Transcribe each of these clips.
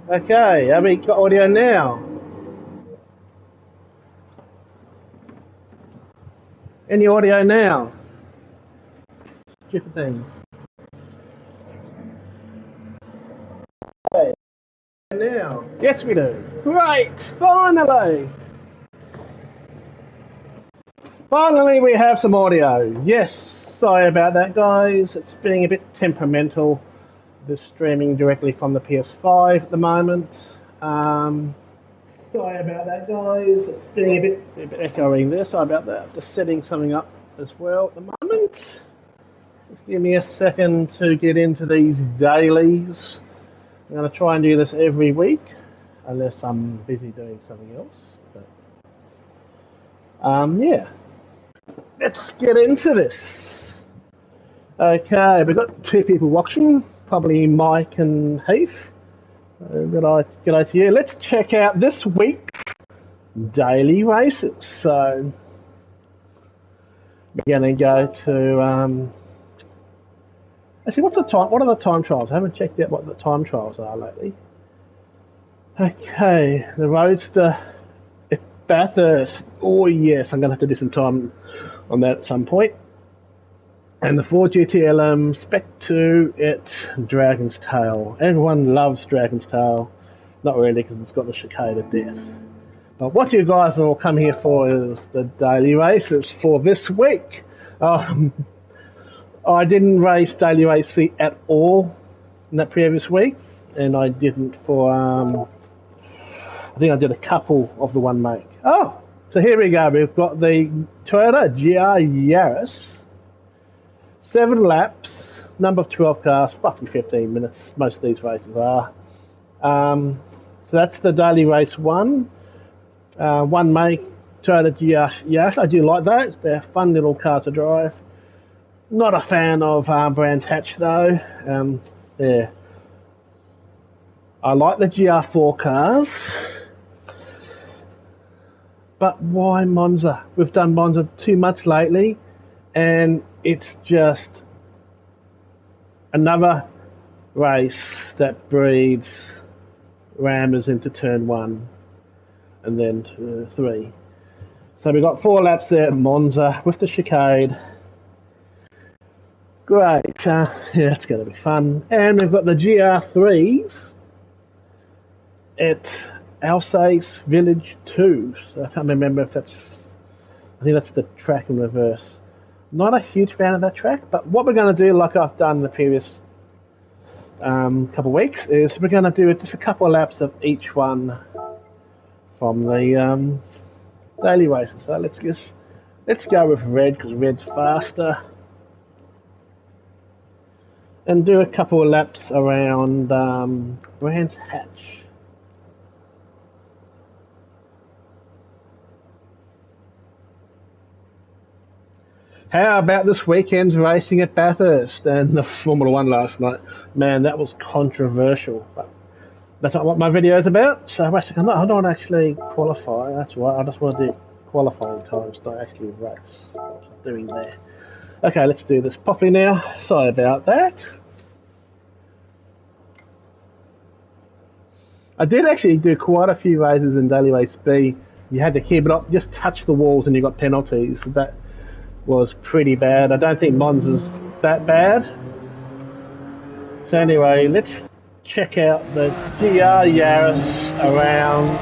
Okay, have we got audio now? Any audio now? Stupid thing. Okay, now. Yes, we do. Great, finally. Finally, we have some audio. Yes, sorry about that, guys. It's being a bit temperamental. This streaming directly from the PS5 at the moment. Sorry about that, guys. It's being a bit echoing there. Sorry about that. Just setting something up as well at the moment. Just give me a second to get into these dailies. I'm going to try and do this every week, unless I'm busy doing something else. But, yeah. Let's get into this. Okay, we've got two people watching, probably Mike and Heath. Good eye to you. Let's check out this week's daily races. So we're going to go to. Actually, what's the time? What are the time trials? I haven't checked out what the time trials are lately. Okay, the Roadster at Bathurst. Oh yes, I'm going to have to do some time on that at some point. And the Ford GTLM Spec 2 at Dragon's Tail. Everyone loves Dragon's Tail. Not really, because it's got the chicane of death. But what you guys will come here for is the daily races for this week. I didn't race daily race C at all in that previous week, and I didn't for, I think I did a couple of the one make. Oh, so here we go. We've got the Toyota Gr Yaris. 7 laps, number of 12 cars, roughly 15 minutes, most of these races are. So that's the daily race one. One make, Toyota Gr Yaris. I do like those, they're fun little cars to drive. Not a fan of Brands Hatch though. Yeah. I like the GR4 cars. But why Monza? We've done Monza too much lately, and it's just another race that breeds rammers into turn 1 and then 2, 3. So we've got 4 laps there at Monza with the chicane. Great, yeah, it's going to be fun. And we've got the GR3s at Alsace Village 2. So I can't remember if that's, I think that's the track in reverse. Not a huge fan of that track, but what we're going to do, like I've done in the previous couple of weeks, is we're going to do just a couple of laps of each one from the daily races. So let's go with red, because red's faster, and do a couple of laps around Brands Hatch. How about this weekend's racing at Bathurst and the Formula 1 last night? Man, that was controversial. But that's not what my video is about. So I don't actually qualify. That's right. I just want to do qualifying times, not actually race. What I'm doing there. Okay, let's do this properly now. Sorry about that. I did actually do quite a few races in Daily Race B. You had to keep it up, just touch the walls and you got penalties. That was pretty bad. I don't think Monza's that bad. So anyway, let's check out the Gr Yaris around.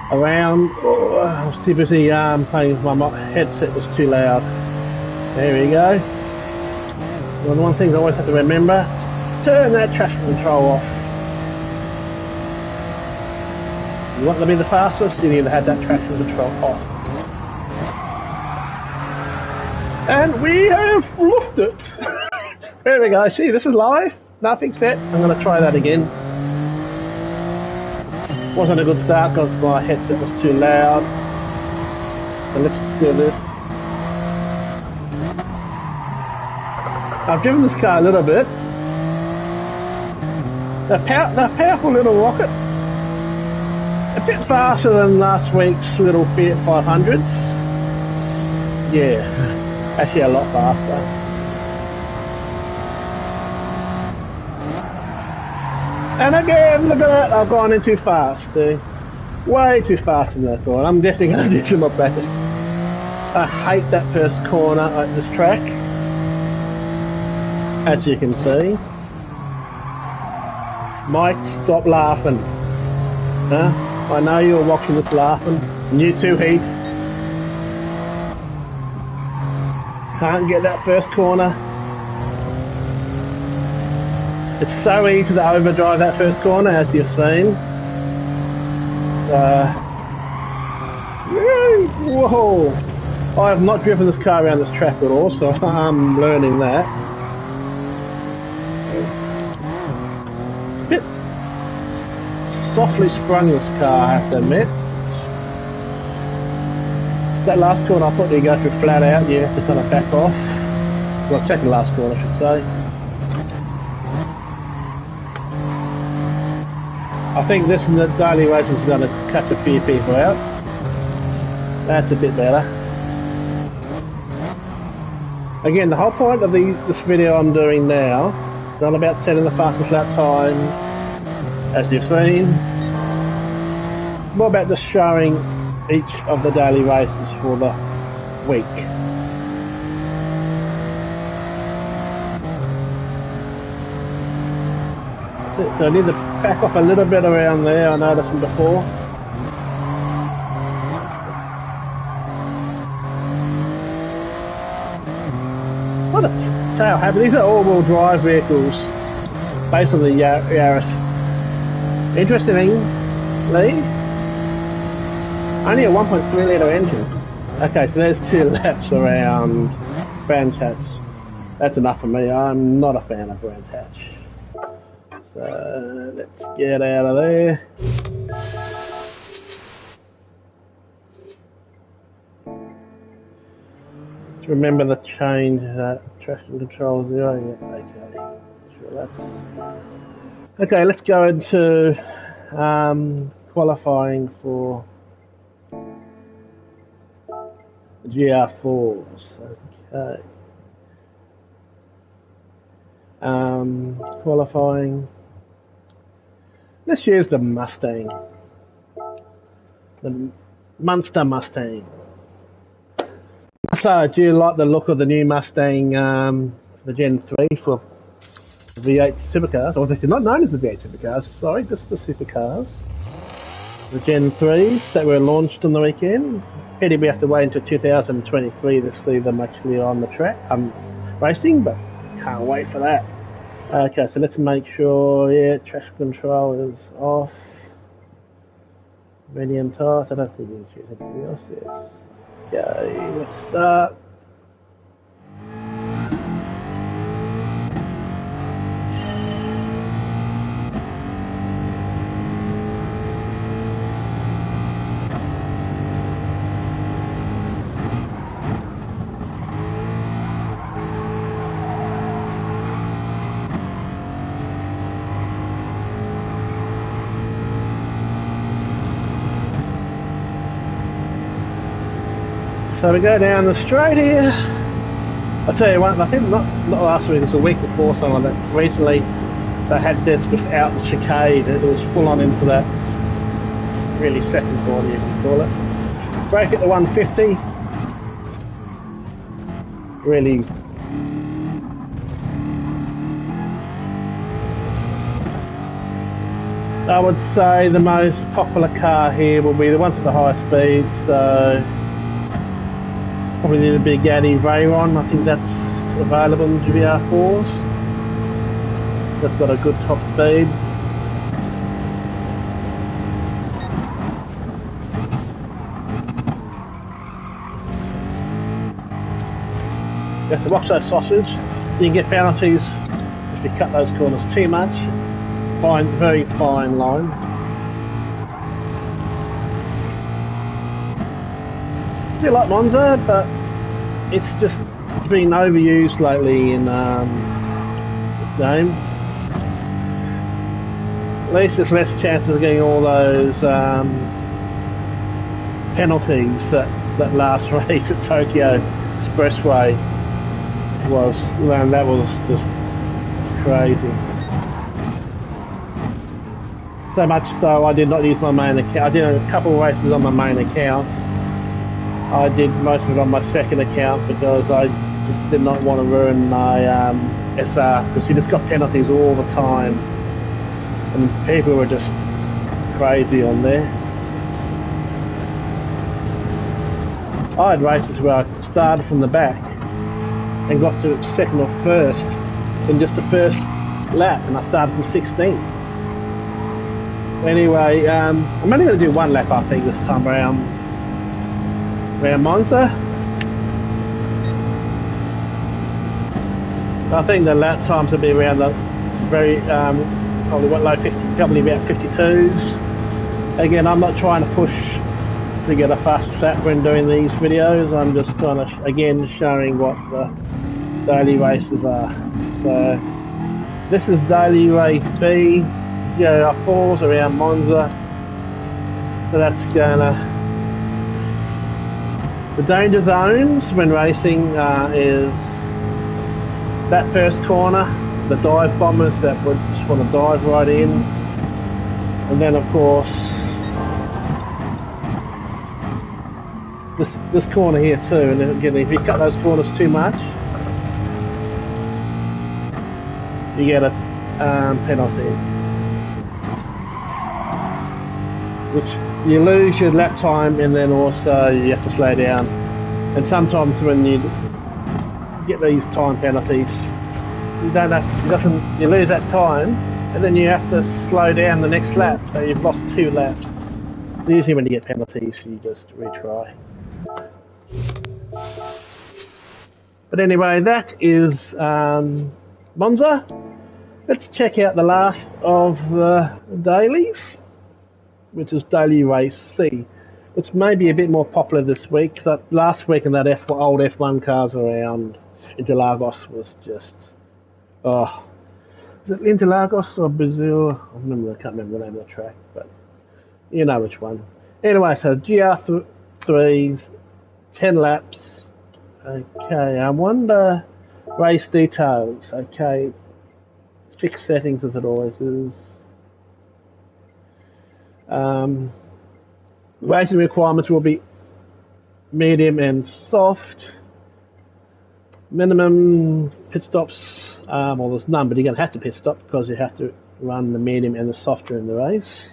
Oh, I was too busy playing with my headset, was too loud. There we go. One thing I always have to remember, turn that traction control off. You want to be the fastest, you need to have that traction control off. And we have fluffed it. There we go. See, this is live. Nothing's set. I'm going to try that again. Wasn't a good start because my headset was too loud. So let's do this. I've driven this car a little bit. The powerful little rocket. A bit faster than last week's little Fiat 500s. Yeah, actually a lot faster. And again, look at that, I've gone in too fast. Way too fast in that corner. I'm definitely going to do some more practice. I hate that first corner at this track, as you can see. Mike, stop laughing. Huh? I know you're watching this laughing. And you too, Heath. Can't get that first corner. It's so easy to overdrive that first corner, as you've seen. Whoa! I have not driven this car around this track at all, so I'm learning that. Bit softly sprung, this car, I have to admit. That last corner I thought you go through flat out, you have to kind of back off. Well, second last corner I should say. I think this and the daily race is going to cut a few people out. That's a bit better. Again, the whole point of this video I'm doing now is not about setting the fastest lap time, as you've seen. More about just showing each of the daily races for the week. So I need to back off a little bit around there, I noticed from before. What a tail habit. These are all-wheel drive vehicles based on the Yaris. Interestingly, only a 1.3 litre engine. Okay, so there's 2 laps around Brands Hatch. That's enough for me. I'm not a fan of Brands Hatch. So let's get out of there. Remember the change that traction control 0. Yeah, okay. Sure, that's okay. Let's go into qualifying for GR4s. Okay. Qualifying. Let's use the Mustang, the Munster Mustang. So, do you like the look of the new Mustang, the Gen 3 for V8 supercars? Or they're not known as the V8 supercars, sorry, just the supercars. The Gen 3s that were launched on the weekend. Pity we have to wait until 2023 to see them actually on the track. Racing, but can't wait for that. Okay, so let's make sure, yeah, traction control is off. Medium tires, I don't think we can choose anything else, yes. Okay, let's start. So we go down the straight here. I'll tell you what, I think not last week, it was a week before something like that. Recently they had this without the chicane. It was full on into that really second corner, you can call it. Brake at the 150. Really I would say the most popular car here will be the ones at the high speeds, so probably need a big Audi Veyron. I think that's available in GR4s. That's got a good top speed. You have to watch that sausage. You can get penalties if you cut those corners too much. Fine, very fine line. I do like Monza, but it's just been overused lately in this game. At least there's less chances of getting all those penalties that that last race at Tokyo Expressway was, man, that was just crazy. So much so I did not use my main account. I did a couple of races on my main account. I did most of it on my second account because I just did not want to ruin my SR, because you just got penalties all the time and people were just crazy on there. I had races where I started from the back and got to second or first in just the first lap, and I started from 16th. Anyway, I'm only going to do one lap, I think, this time around Monza. I think the lap times will be around the very probably what, low 50, probably about 52s. Again, I'm not trying to push to get a fast lap when doing these videos. I'm just kind of again showing what the daily races are. So this is daily race B. Yeah, falls around Monza. So that's gonna. The danger zones when racing is that first corner, the dive bombers that would just want to dive right in, and then of course this corner here too. And then again, if you cut those corners too much, you get a penalty, which you lose your lap time, and then also you have to slow down. And sometimes when you get these time penalties, you lose that time, and then you have to slow down the next lap, so you've lost 2 laps. Usually when you get penalties, you just retry. But anyway, that is Monza. Let's check out the last of the dailies, which is daily race C, which may be a bit more popular this week, because last week in that old F1 cars around Interlagos was just, is it Interlagos or Brazil? I can't remember the name of the track, but you know which one. Anyway, so GR3s, 10 laps. Okay, I wonder, race details. Okay, fixed settings as it always is. Racing requirements will be medium and soft. Minimum pit stops, well, there's none, but you're going to have to pit stop because you have to run the medium and the soft during the race.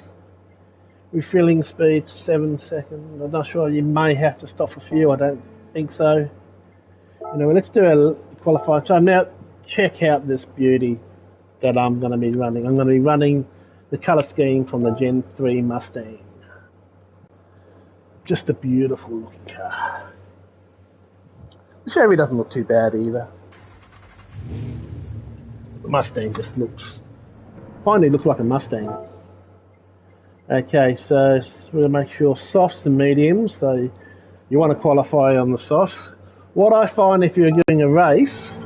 Refueling speed 7 seconds. I'm not sure, you may have to stop for fuel. I don't think so. Anyway, let's do a qualifying time. Now check out this beauty that I'm going to be running. I'm going to be running the colour scheme from the Gen 3 Mustang. Just a beautiful looking car. The Chevy doesn't look too bad either. The Mustang just finally looks like a Mustang. Okay, so we'll make sure softs and mediums, so you want to qualify on the softs. What I find if you're doing a race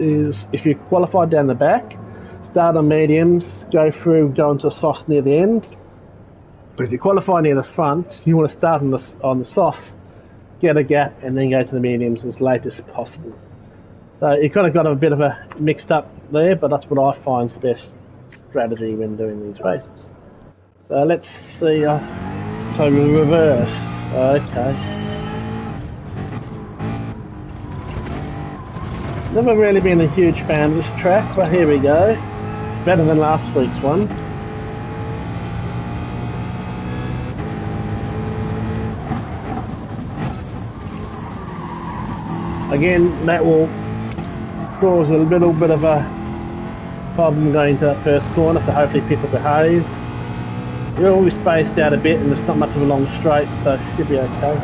is if you qualify down the back, start on mediums, go into softs near the end. But if you qualify near the front, you want to start on the softs, get a gap, and then go to the mediums as late as possible. So you kind of got a bit of a mixed up there, but that's what I find is the best strategy when doing these races. So let's see, so reverse, okay. Never really been a huge fan of this track, but here we go. Better than last week's one. Again, that will cause a little bit of a problem going to that first corner, so hopefully people behave. We'll be spaced out a bit and it's not much of a long straight, so it should be okay.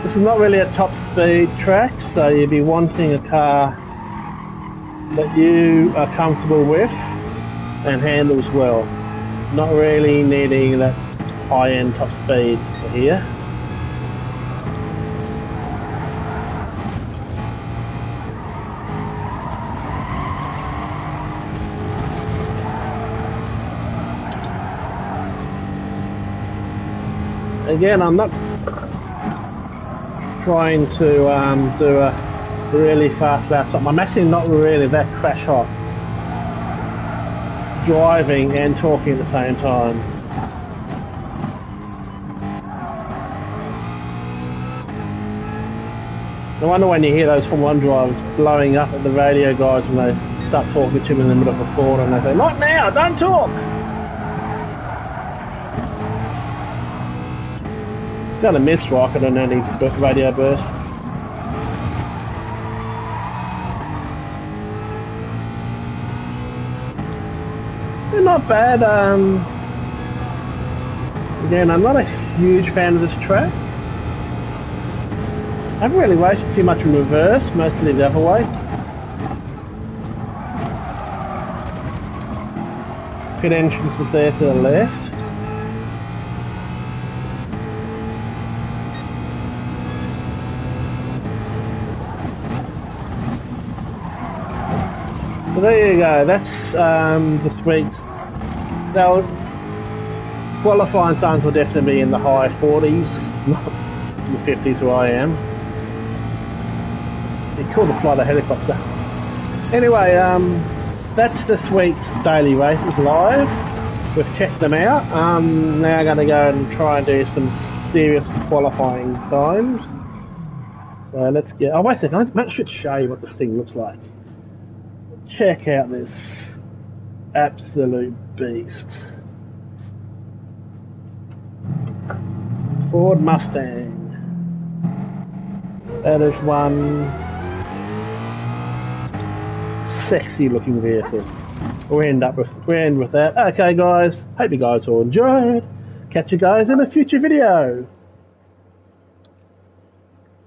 This is not really a top speed track, so you'd be wanting a car that you are comfortable with and handles well. Not really needing that high-end top speed for here. again, I'm not trying to do a really fast lap. I'm actually not really that crash hot, driving and talking at the same time. No wonder when you hear those Formula 1 drivers blowing up at the radio guys when they start talking to them in the middle of a corner and they say, "Not now, don't talk!" Got a miss rocket and then needs a radio burst. They're not bad. Again, I'm not a huge fan of this track. I haven't really raced too much in reverse, mostly the other way. Pit entrance is there to the left. So there you go, that's this week's. Qualifying times will definitely be in the high 40s, not in the 50s where I am. It'd be cool to fly the helicopter. Anyway, that's this week's daily races live. We've checked them out. Now I'm going to go and try and do some serious qualifying times. So let's get. Oh, wait a second. I should show you what this thing looks like. Check out this absolute beast. Ford Mustang. That is one sexy looking vehicle. We'll end with that. Okay guys, hope you guys all enjoyed. Catch you guys in a future video.